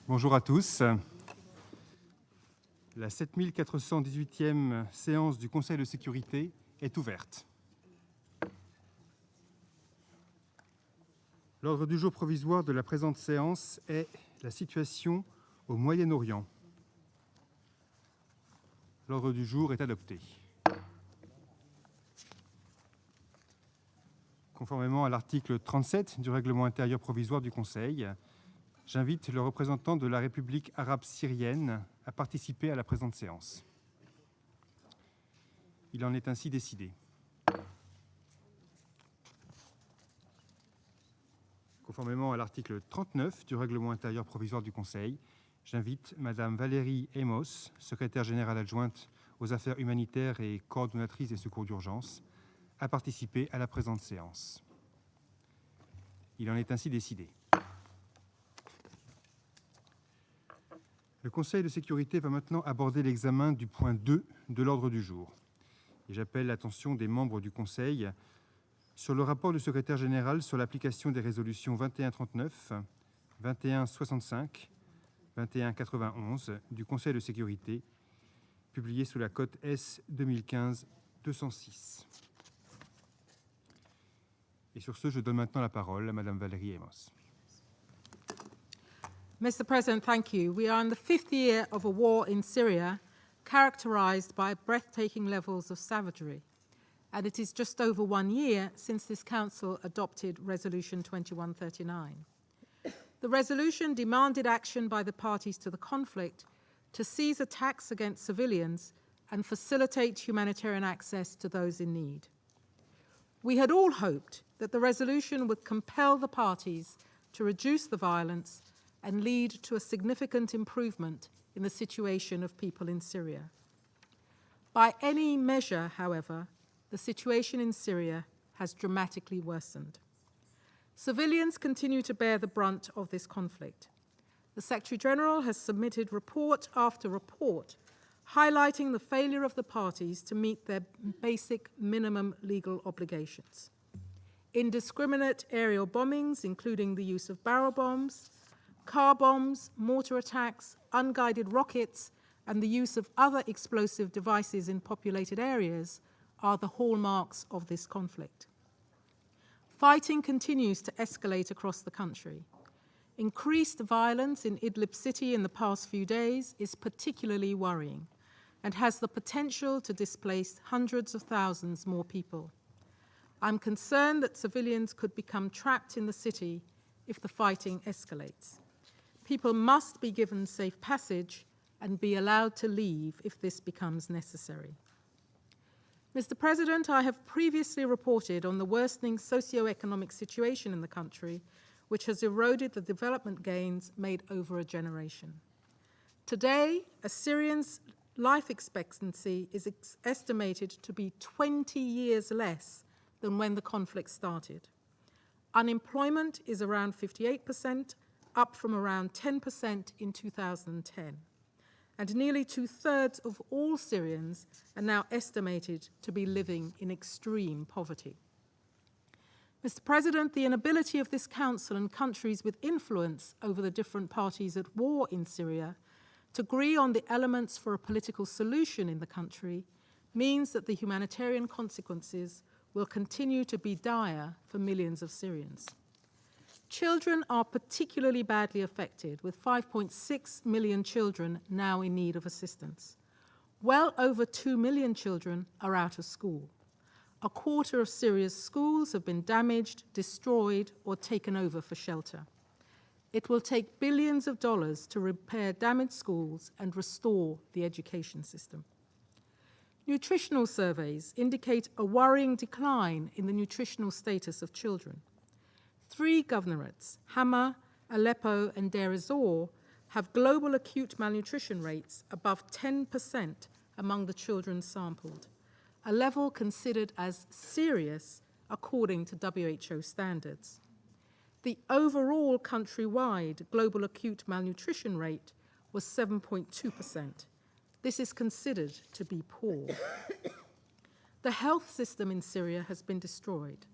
Bonjour à tous. La 7418e séance du Conseil de sécurité est ouverte. L'ordre du jour provisoire de la présente séance est la situation au Moyen-Orient. L'ordre du jour est adopté. Conformément à l'article 37 du règlement intérieur provisoire du Conseil, j'invite le représentant de la République arabe syrienne à participer à la présente séance. Il en est ainsi décidé. Conformément à l'article 39 du règlement intérieur provisoire du Conseil, j'invite Madame Valérie Amos, secrétaire générale adjointe aux affaires humanitaires et coordonnatrice des secours d'urgence, à participer à la présente séance. Il en est ainsi décidé. Le Conseil de sécurité va maintenant aborder l'examen du point 2 de l'ordre du jour. Et j'appelle l'attention des membres du Conseil sur le rapport du secrétaire général sur l'application des résolutions 2139, 2165, 2191 du Conseil de sécurité, publié sous la cote S 2015-206. Et sur ce, je donne maintenant la parole à Madame Valérie Amos. Mr. President, thank you. We are in the 5th year of a war in Syria, characterized by breathtaking levels of savagery. And it is just over 1 year since this Council adopted Resolution 2139. The resolution demanded action by the parties to the conflict to cease attacks against civilians and facilitate humanitarian access to those in need. We had all hoped that the resolution would compel the parties to reduce the violence and lead to a significant improvement in the situation of people in Syria. By any measure, however, the situation in Syria has dramatically worsened. Civilians continue to bear the brunt of this conflict. The Secretary-General has submitted report after report highlighting the failure of the parties to meet their basic minimum legal obligations. Indiscriminate aerial bombings, including the use of barrel bombs, car bombs, mortar attacks, unguided rockets, and the use of other explosive devices in populated areas are the hallmarks of this conflict. Fighting continues to escalate across the country. Increased violence in Idlib city in the past few days is particularly worrying and has the potential to displace hundreds of thousands more people. I'm concerned that civilians could become trapped in the city if the fighting escalates. People must be given safe passage and be allowed to leave if this becomes necessary. Mr. President, I have previously reported on the worsening socio-economic situation in the country, which has eroded the development gains made over a generation. Today, a Syrian's life expectancy is estimated to be 20 years less than when the conflict started. Unemployment is around 58%, up from around 10% in 2010. And nearly 2/3 of all Syrians are now estimated to be living in extreme poverty. Mr. President, the inability of this Council and countries with influence over the different parties at war in Syria to agree on the elements for a political solution in the country means that the humanitarian consequences will continue to be dire for millions of Syrians. Children are particularly badly affected, with 5.6 million children now in need of assistance. Well over 2 million children are out of school. A quarter of Syria's schools have been damaged, destroyed, or taken over for shelter. It will take billions of dollars to repair damaged schools and restore the education system. Nutritional surveys indicate a worrying decline in the nutritional status of children. 3 governorates, Hama, Aleppo, and Deir ez-Zor, have global acute malnutrition rates above 10% among the children sampled, a level considered as serious according to WHO standards. The overall countrywide global acute malnutrition rate was 7.2%. This is considered to be poor. The health system in Syria has been destroyed.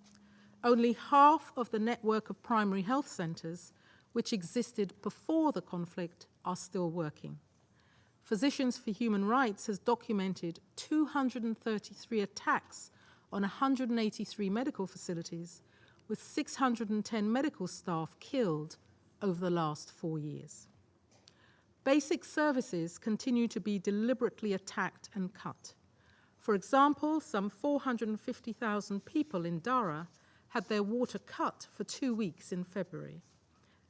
Only half of the network of primary health centers, which existed before the conflict, are still working. Physicians for Human Rights has documented 233 attacks on 183 medical facilities, with 610 medical staff killed over the last 4 years. Basic services continue to be deliberately attacked and cut. For example, some 450,000 people in Dara had their water cut for 2 weeks in February.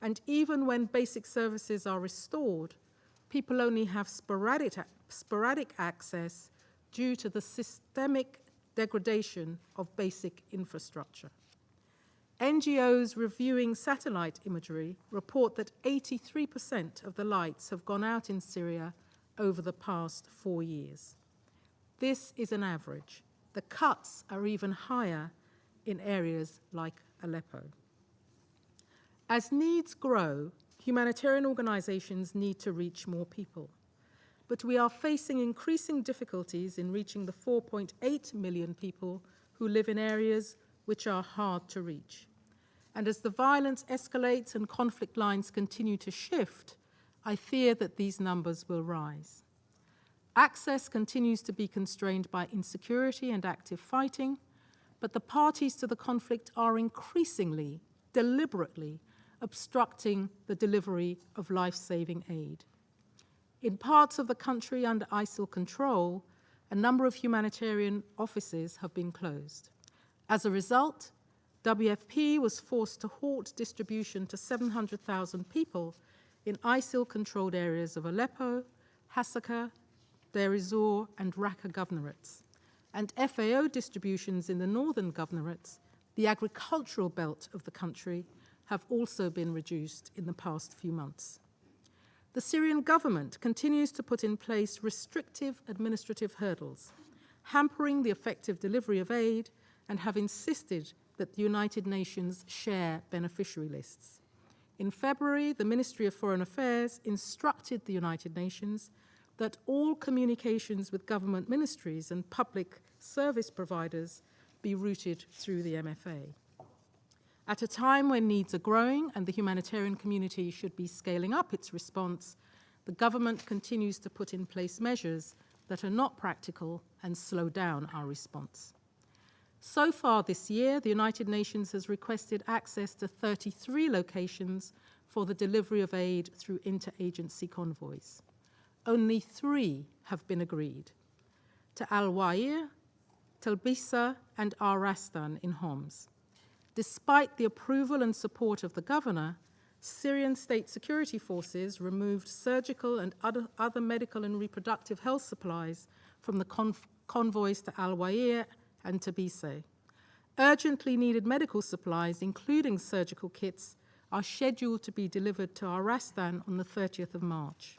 And even when basic services are restored, people only have sporadic access due to the systemic degradation of basic infrastructure. NGOs reviewing satellite imagery report that 83% of the lights have gone out in Syria over the past 4 years. This is an average. The cuts are even higher in areas like Aleppo. As needs grow, humanitarian organizations need to reach more people. But we are facing increasing difficulties in reaching the 4.8 million people who live in areas which are hard to reach. And as the violence escalates and conflict lines continue to shift, I fear that these numbers will rise. Access continues to be constrained by insecurity and active fighting, but the parties to the conflict are increasingly, deliberately, obstructing the delivery of life-saving aid. In parts of the country under ISIL control, a number of humanitarian offices have been closed. As a result, WFP was forced to halt distribution to 700,000 people in ISIL-controlled areas of Aleppo, Hasaka, Deir ez-Zor, and Raqqa governorates, and FAO distributions in the northern governorates, the agricultural belt of the country, have also been reduced in the past few months. The Syrian government continues to put in place restrictive administrative hurdles, hampering the effective delivery of aid, and have insisted that the United Nations share beneficiary lists. In February, the Ministry of Foreign Affairs instructed the United Nations that all communications with government ministries and public service providers be routed through the MFA. At a time when needs are growing and the humanitarian community should be scaling up its response, the government continues to put in place measures that are not practical and slow down our response. So far this year, the United Nations has requested access to 33 locations for the delivery of aid through interagency convoys. Only 3 have been agreed: to Al-Wa'ir, Talbisa, and Ar-Rastan in Homs. Despite the approval and support of the governor, Syrian state security forces removed surgical and other medical and reproductive health supplies from the convoys to Al-Wa'ir and Talbisa. Urgently needed medical supplies, including surgical kits, are scheduled to be delivered to Ar-Rastan on the 30th of March.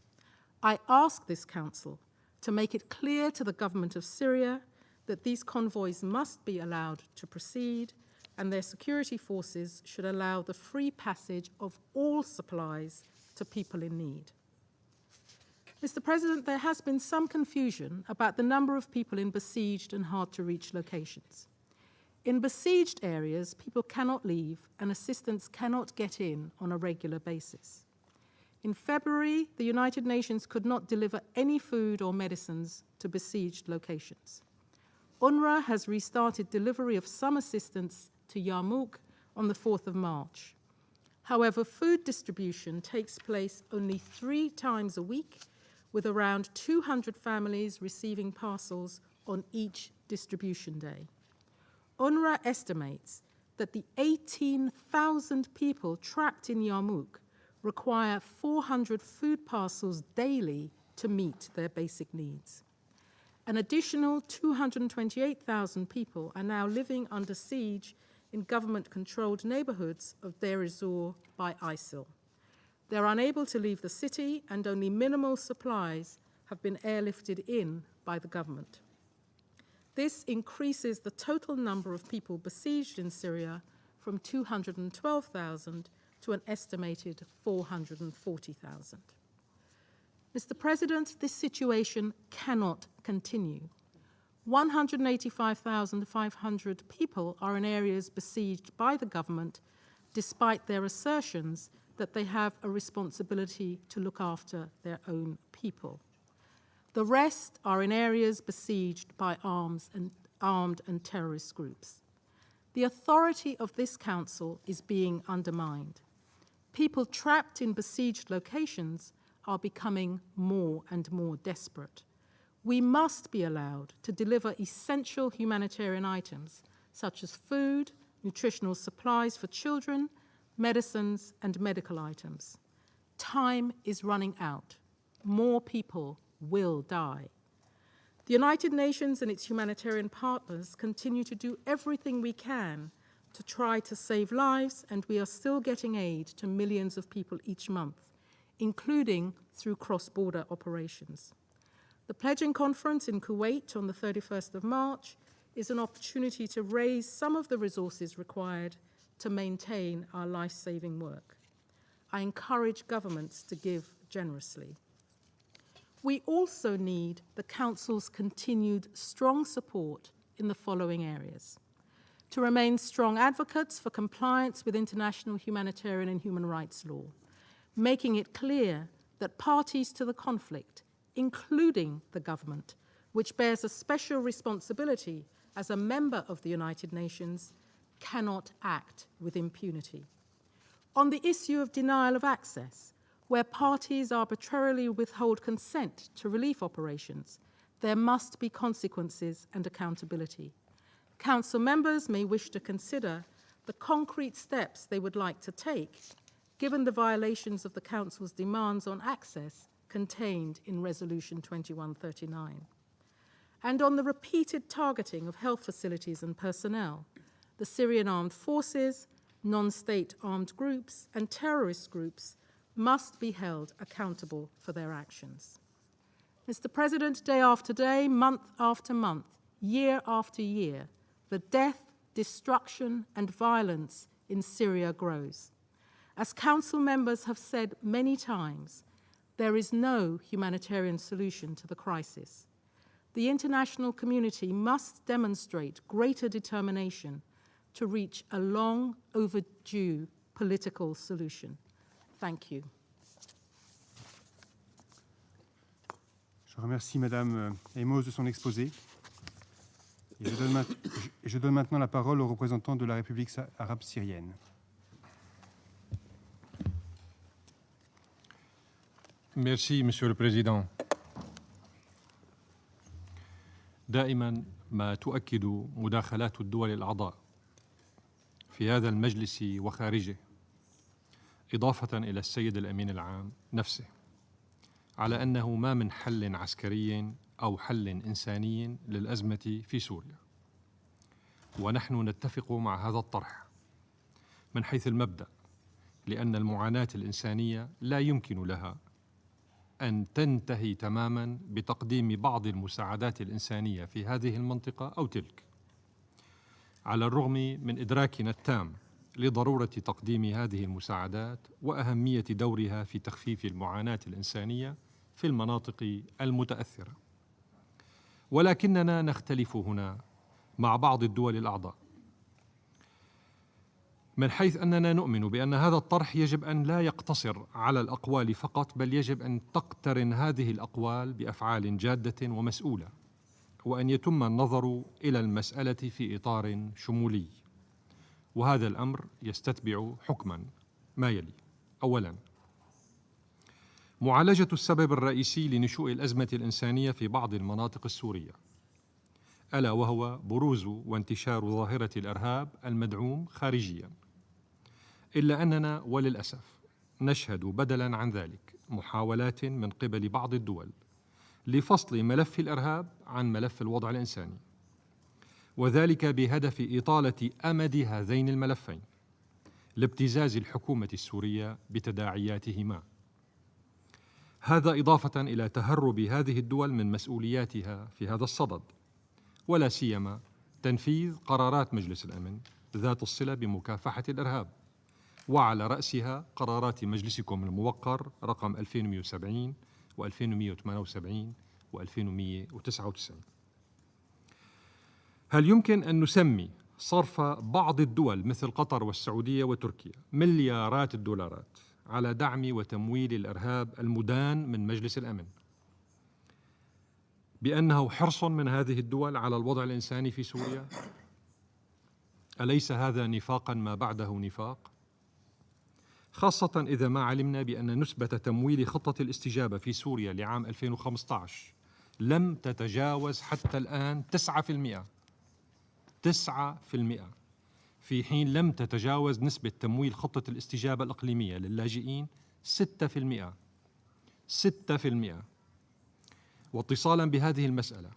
I ask this Council to make it clear to the government of Syria that these convoys must be allowed to proceed, and their security forces should allow the free passage of all supplies to people in need. Mr. President, there has been some confusion about the number of people in besieged and hard-to-reach locations. In besieged areas, people cannot leave and assistance cannot get in on a regular basis. In February, the United Nations could not deliver any food or medicines to besieged locations. UNRWA has restarted delivery of some assistance to Yarmouk on the 4th of March. However, food distribution takes place only 3 times a week, with around 200 families receiving parcels on each distribution day. UNRWA estimates that the 18,000 people trapped in Yarmouk require 400 food parcels daily to meet their basic needs. An additional 228,000 people are now living under siege in government-controlled neighborhoods of Deir ez-Zor by ISIL. They're unable to leave the city, and only minimal supplies have been airlifted in by the government. This increases the total number of people besieged in Syria from 212,000 to an estimated 440,000. Mr. President, this situation cannot continue. 185,500 people are in areas besieged by the government, despite their assertions that they have a responsibility to look after their own people. The rest are in areas besieged by armed and terrorist groups. The authority of this council is being undermined. People trapped in besieged locations are becoming more and more desperate. We must be allowed to deliver essential humanitarian items such as food, nutritional supplies for children, medicines, and medical items. Time is running out. More people will die. The United Nations and its humanitarian partners continue to do everything we can to try to save lives, and we are still getting aid to millions of people each month, including through cross-border operations. The pledging conference in Kuwait on the 31st of March is an opportunity to raise some of the resources required to maintain our life-saving work. I encourage governments to give generously. We also need the Council's continued strong support in the following areas: to remain strong advocates for compliance with international humanitarian and human rights law, making it clear that parties to the conflict, including the government, which bears a special responsibility as a member of the United Nations, cannot act with impunity. On the issue of denial of access, where parties arbitrarily withhold consent to relief operations, there must be consequences and accountability. Council members may wish to consider the concrete steps they would like to take, given the violations of the Council's demands on access contained in Resolution 2139. And on the repeated targeting of health facilities and personnel, the Syrian armed forces, non-state armed groups, and terrorist groups must be held accountable for their actions. Mr. President, day after day, month after month, year after year, the death, destruction, and violence in Syria grows. As Council members have said many times, there is no humanitarian solution to the crisis. The international community must demonstrate greater determination to reach a long overdue political solution. Thank you. Je remercie Madame Emos de son exposé. Et je donne maintenant la parole au représentant de la République arabe syrienne. Merci, Monsieur le Président. دائما ما تؤكد مداخلات الدول الأعضاء في هذا المجلس وخارجه، إضافة إلى السيد الأمين العام نفسه، على أنه ما من حل عسكري أو حل إنساني للأزمة في سوريا. ونحن نتفق مع هذا الطرح من حيث المبدأ، لأن المعاناة الإنسانية لا يمكن لها أن تنتهي تماماً بتقديم بعض المساعدات الإنسانية في هذه المنطقة أو تلك، على الرغم من إدراكنا التام لضرورة تقديم هذه المساعدات وأهمية دورها في تخفيف المعاناة الإنسانية في المناطق المتأثرة. ولكننا نختلف هنا مع بعض الدول الأعضاء، من حيث أننا نؤمن بأن هذا الطرح يجب أن لا يقتصر على الأقوال فقط، بل يجب أن تقترن هذه الأقوال بأفعال جادة ومسؤولة، وأن يتم النظر إلى المسألة في إطار شمولي. وهذا الأمر يستتبع حكما ما يلي: أولاً، معالجة السبب الرئيسي لنشوء الأزمة الإنسانية في بعض المناطق السورية، ألا وهو بروز وانتشار ظاهرة الإرهاب المدعوم خارجياً. إلا أننا وللأسف نشهد بدلاً عن ذلك محاولات من قبل بعض الدول لفصل ملف الإرهاب عن ملف الوضع الإنساني، وذلك بهدف إطالة أمد هذين الملفين لابتزاز الحكومة السورية بتداعياتهما. هذا إضافة إلى تهرب هذه الدول من مسؤولياتها في هذا الصدد، ولا سيما تنفيذ قرارات مجلس الأمن ذات الصلة بمكافحة الإرهاب، وعلى رأسها قرارات مجلسكم الموقر رقم 2170 و2178 و2199. هل يمكن أن نسمي صرف بعض الدول مثل قطر والسعودية وتركيا مليارات الدولارات على دعم وتمويل الإرهاب المدان من مجلس الأمن، بأنه حرص من هذه الدول على الوضع الإنساني في سوريا؟ أليس هذا نفاقا ما بعده نفاق؟ خاصة إذا ما علمنا بأن نسبة تمويل خطة الاستجابة في سوريا لعام 2015 لم تتجاوز حتى الآن 9%. 9%، في حين لم تتجاوز نسبة تمويل خطة الاستجابة الإقليمية للاجئين 6%. 6%. واتصالا بهذه المسألة،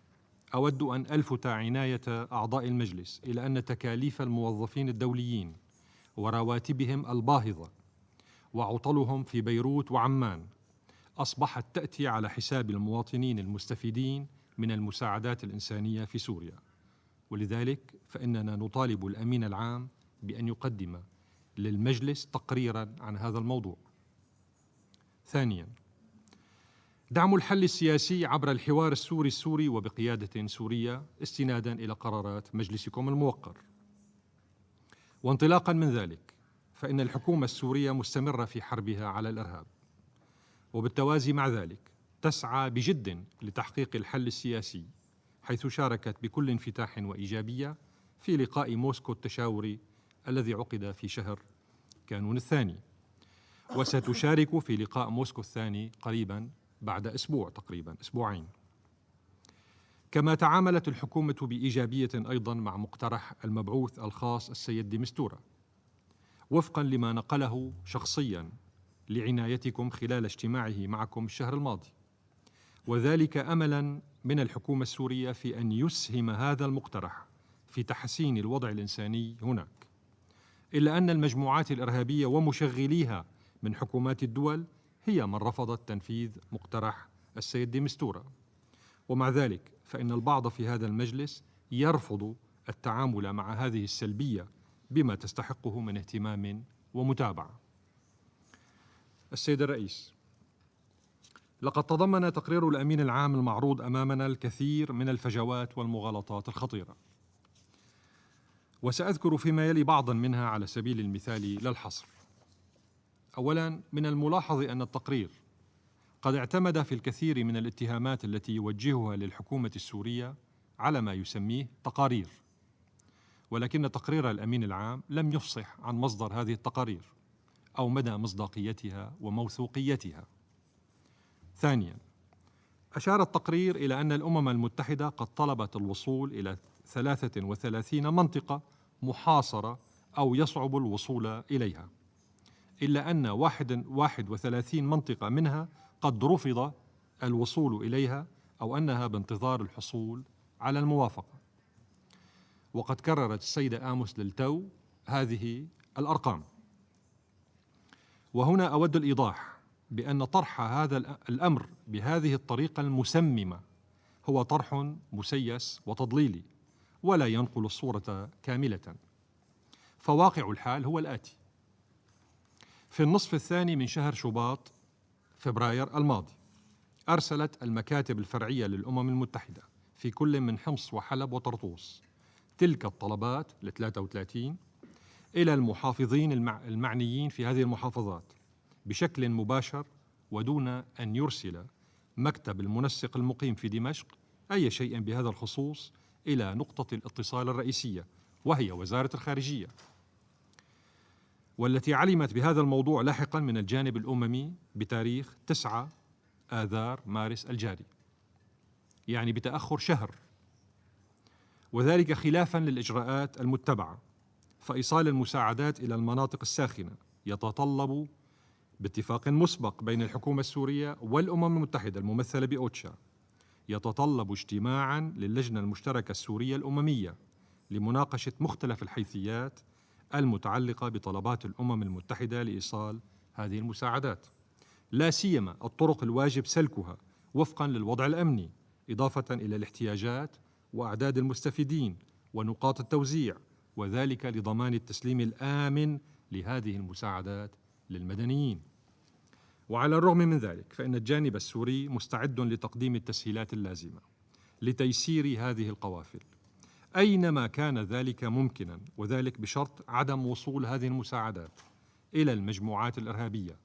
أود أن ألفت عناية أعضاء المجلس إلى أن تكاليف الموظفين الدوليين ورواتبهم الباهظة وعطلهم في بيروت وعمان أصبحت تأتي على حساب المواطنين المستفيدين من المساعدات الإنسانية في سوريا، ولذلك فإننا نطالب الأمين العام بأن يقدم للمجلس تقريرا عن هذا الموضوع. ثانيا، دعم الحل السياسي عبر الحوار السوري وبقيادة سورية استنادا إلى قرارات مجلسكم الموقر. وانطلاقا من ذلك فإن الحكومة السورية مستمرة في حربها على الإرهاب، وبالتوازي مع ذلك تسعى بجد لتحقيق الحل السياسي، حيث شاركت بكل انفتاح وإيجابية في لقاء موسكو التشاوري الذي عقد في شهر كانون الثاني، وستشارك في لقاء موسكو الثاني قريبا بعد أسبوع تقريبا أسبوعين. كما تعاملت الحكومة بإيجابية أيضا مع مقترح المبعوث الخاص السيد دي مستورة، وفقا لما نقله شخصيا لعنايتكم خلال اجتماعه معكم الشهر الماضي، وذلك أملا من الحكومة السورية في أن يسهم هذا المقترح في تحسين الوضع الإنساني هناك، إلا أن المجموعات الإرهابية ومشغليها من حكومات الدول هي من رفضت تنفيذ مقترح السيد دي مستورة. ومع ذلك فإن البعض في هذا المجلس يرفض التعامل مع هذه السلبية بما تستحقه من اهتمام ومتابعة. السيد الرئيس، لقد تضمن تقرير الأمين العام المعروض أمامنا الكثير من الفجوات والمغالطات الخطيرة، وسأذكر فيما يلي بعضا منها على سبيل المثال للحصر. أولا، من الملاحظ أن التقرير قد اعتمد في الكثير من الاتهامات التي يوجهها للحكومة السورية على ما يسميه تقارير، ولكن تقرير الأمين العام لم يفصح عن مصدر هذه التقارير أو مدى مصداقيتها وموثوقيتها. ثانيا، أشار التقرير إلى أن الأمم المتحدة قد طلبت الوصول إلى 33 منطقة محاصرة أو يصعب الوصول إليها، إلا أن 31 منطقة منها قد رفض الوصول إليها أو أنها بانتظار الحصول على الموافقة. وقد كررت السيدة آموس للتو هذه الأرقام. وهنا أود الإيضاح بأن طرح هذا الأمر بهذه الطريقة المسممة هو طرح مسيس وتضليلي ولا ينقل الصورة كاملة. فواقع الحال هو الآتي: في النصف الثاني من شهر شباط فبراير الماضي أرسلت المكاتب الفرعية للأمم المتحدة في كل من حمص وحلب وطرطوس تلك الطلبات 33 إلى المحافظين المعنيين في هذه المحافظات بشكل مباشر ودون أن يرسل مكتب المنسق المقيم في دمشق أي شيء بهذا الخصوص إلى نقطة الاتصال الرئيسية وهي وزارة الخارجية، والتي علمت بهذا الموضوع لاحقا من الجانب الأممي بتاريخ 9 آذار مارس الجاري، يعني بتأخر شهر، وذلك خلافا للإجراءات المتبعة. فإيصال المساعدات إلى المناطق الساخنة يتطلب باتفاق مسبق بين الحكومة السورية والأمم المتحدة الممثلة بأوتشا، يتطلب اجتماعا للجنة المشتركة السورية الأممية لمناقشة مختلف الحيثيات المتعلقة بطلبات الأمم المتحدة لإيصال هذه المساعدات، لا سيما الطرق الواجب سلكها وفقا للوضع الأمني، إضافة إلى الاحتياجات وأعداد المستفيدين ونقاط التوزيع، وذلك لضمان التسليم الآمن لهذه المساعدات للمدنيين. وعلى الرغم من ذلك فإن الجانب السوري مستعد لتقديم التسهيلات اللازمة لتيسير هذه القوافل أينما كان ذلك ممكنا، وذلك بشرط عدم وصول هذه المساعدات إلى المجموعات الإرهابية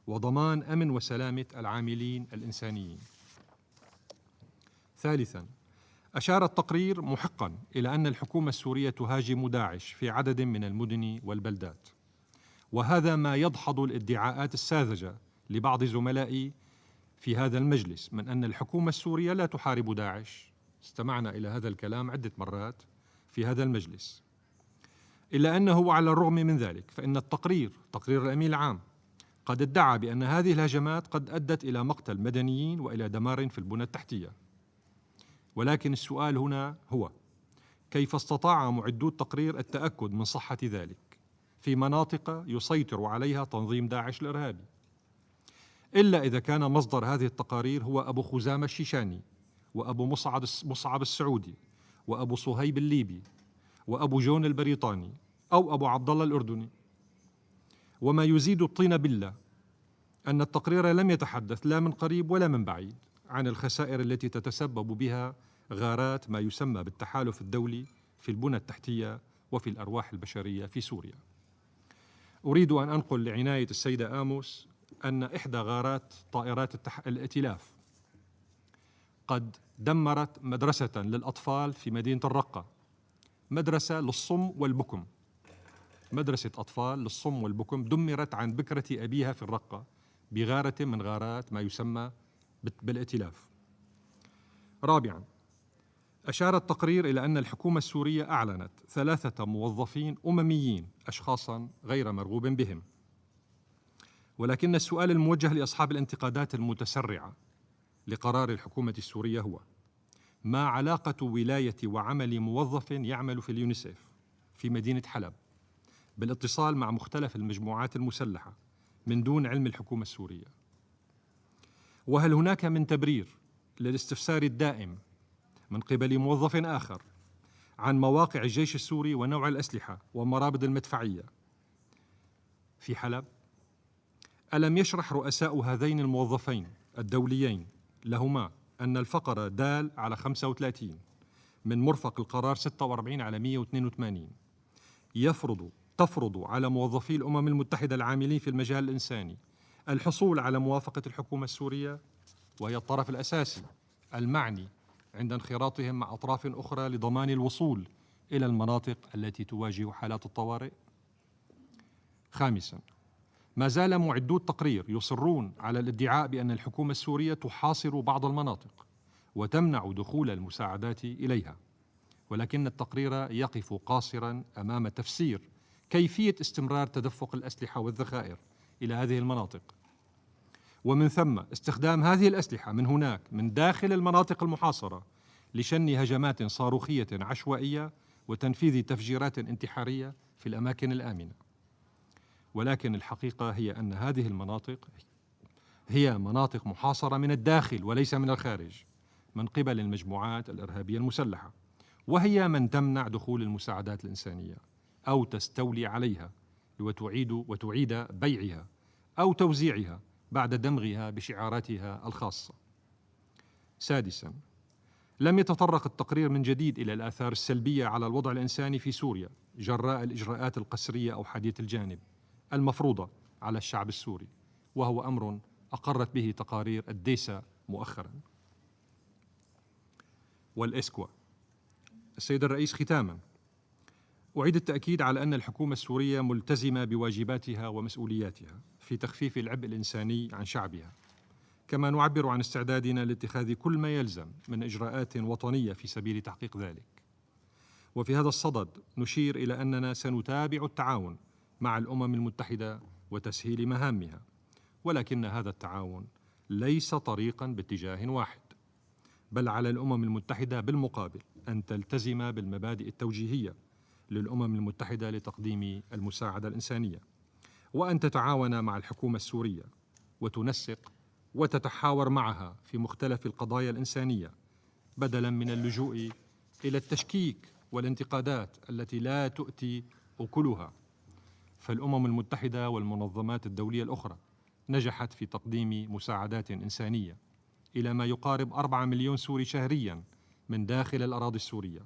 وضمان أمن وسلامة العاملين الإنسانيين. ثالثاً، أشار التقرير محقاً إلى أن الحكومة السورية تهاجم داعش في عدد من المدن والبلدات، وهذا ما يدحض الادعاءات الساذجة لبعض زملائي في هذا المجلس من أن الحكومة السورية لا تحارب داعش. استمعنا إلى هذا الكلام عدة مرات في هذا المجلس، إلا أنه على الرغم من ذلك فإن تقرير الأمين العام قد ادعى بأن هذه الهجمات قد أدت إلى مقتل مدنيين وإلى دمار في البنى التحتية. ولكن السؤال هنا هو: كيف استطاع معدو التقرير التأكد من صحة ذلك في مناطق يسيطر عليها تنظيم داعش الإرهابي، إلا إذا كان مصدر هذه التقارير هو أبو خزامة الشيشاني، وأبو مصعب السعودي، وأبو صهيب الليبي، وأبو جون البريطاني، أو أبو عبد الله الأردني. وما يزيد الطين بلة أن التقرير لم يتحدث لا من قريب ولا من بعيد عن الخسائر التي تتسبب بها غارات ما يسمى بالتحالف الدولي في البنى التحتية وفي الأرواح البشرية في سوريا. أريد أن أنقل لعناية السيدة آموس أن إحدى غارات طائرات الائتلاف قد دمرت مدرسة للأطفال في مدينة الرقة، مدرسة للصم والبكم، مدرسة أطفال للصم والبكم دمرت عن بكرة أبيها في الرقة بغارة من غارات ما يسمى بالائتلاف. رابعاً، أشار التقرير إلى أن الحكومة السورية أعلنت 3 موظفين أمميين أشخاصاً غير مرغوب بهم، ولكن السؤال الموجه لأصحاب الانتقادات المتسرعة لقرار الحكومة السورية هو: ما علاقة ولاية وعمل موظف يعمل في اليونيسيف في مدينة حلب بالاتصال مع مختلف المجموعات المسلحة من دون علم الحكومة السورية؟ وهل هناك من تبرير للاستفسار الدائم من قبل موظف آخر عن مواقع الجيش السوري ونوع الأسلحة ومرابط المدفعية في حلب؟ ألم يشرح رؤساء هذين الموظفين الدوليين لهما أن الفقرة دال على 35 من مرفق القرار 46 على 182 تفرض على موظفي الأمم المتحدة العاملين في المجال الإنساني الحصول على موافقة الحكومة السورية، وهي الطرف الأساسي المعني عند انخراطهم مع أطراف أخرى لضمان الوصول إلى المناطق التي تواجه حالات الطوارئ؟ خامساً، ما زال معدو التقرير يصرون على الادعاء بأن الحكومة السورية تحاصر بعض المناطق وتمنع دخول المساعدات إليها، ولكن التقرير يقف قاصراً أمام تفسير كيفية استمرار تدفق الأسلحة والذخائر إلى هذه المناطق، ومن ثم استخدام هذه الأسلحة من هناك من داخل المناطق المحاصرة لشن هجمات صاروخية عشوائية وتنفيذ تفجيرات انتحارية في الأماكن الآمنة. ولكن الحقيقة هي أن هذه المناطق هي مناطق محاصرة من الداخل وليس من الخارج من قبل المجموعات الإرهابية المسلحة، وهي من تمنع دخول المساعدات الإنسانية أو تستولي عليها وتعيد بيعها أو توزيعها بعد دمغها بشعاراتها الخاصة. سادساً، لم يتطرق التقرير من جديد إلى الآثار السلبية على الوضع الإنساني في سوريا جراء الإجراءات القسرية أو حادية الجانب المفروضة على الشعب السوري، وهو أمر أقرت به تقارير الديسا مؤخراً. والإسكوا. السيد الرئيس، ختاماً، أعيد التأكيد على أن الحكومة السورية ملتزمة بواجباتها ومسؤولياتها في تخفيف العبء الإنساني عن شعبها، كما نعبر عن استعدادنا لاتخاذ كل ما يلزم من إجراءات وطنية في سبيل تحقيق ذلك. وفي هذا الصدد نشير إلى أننا سنتابع التعاون مع الأمم المتحدة وتسهيل مهامها، ولكن هذا التعاون ليس طريقاً باتجاه واحد، بل على الأمم المتحدة بالمقابل أن تلتزم بالمبادئ التوجيهية للأمم المتحدة لتقديم المساعدة الإنسانية، وأن تتعاون مع الحكومة السورية وتنسق وتتحاور معها في مختلف القضايا الإنسانية، بدلاً من اللجوء إلى التشكيك والانتقادات التي لا تؤتي أكلها. فالأمم المتحدة والمنظمات الدولية الأخرى نجحت في تقديم مساعدات إنسانية إلى ما يقارب 4 مليون سوري شهرياً من داخل الأراضي السورية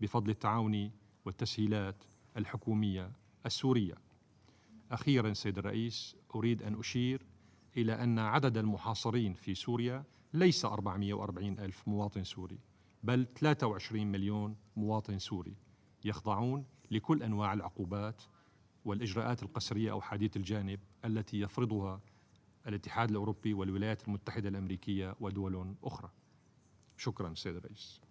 بفضل التعاون والتسهيلات الحكومية السورية. أخيراً سيد الرئيس، أريد أن أشير إلى أن عدد المحاصرين في سوريا ليس 440 ألف مواطن سوري، بل 23 مليون مواطن سوري يخضعون لكل أنواع العقوبات والإجراءات القسرية أو حديث الجانب التي يفرضها الاتحاد الأوروبي والولايات المتحدة الأمريكية ودول أخرى. شكرا سيد الرئيس.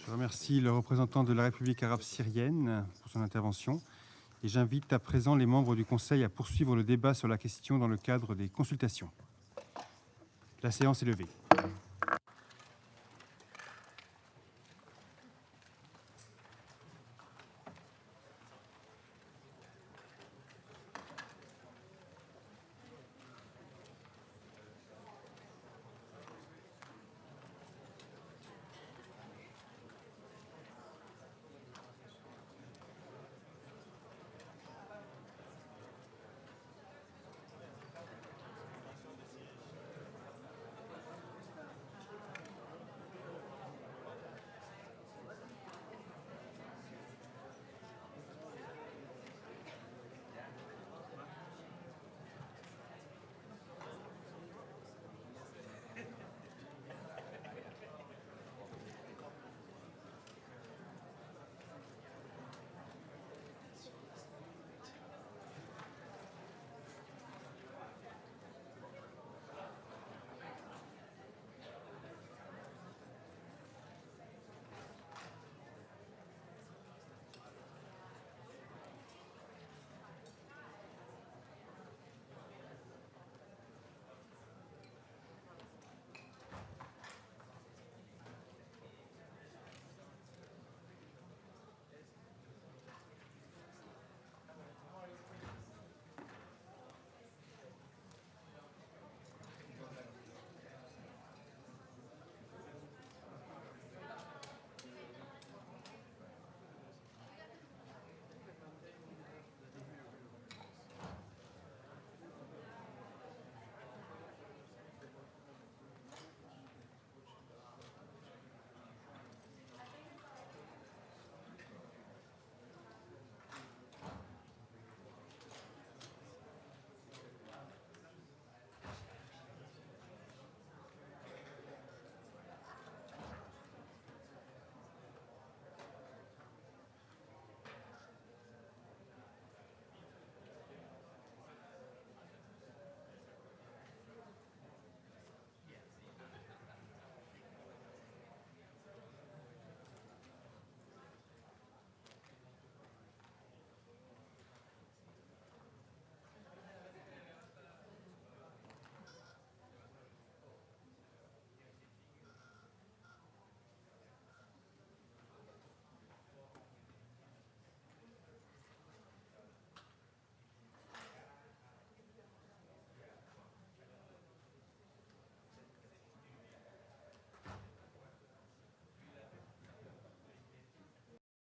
Je remercie le représentant de la République arabe syrienne pour son intervention et j'invite à présent les membres du Conseil à poursuivre le débat sur la question dans le cadre des consultations. La séance est levée.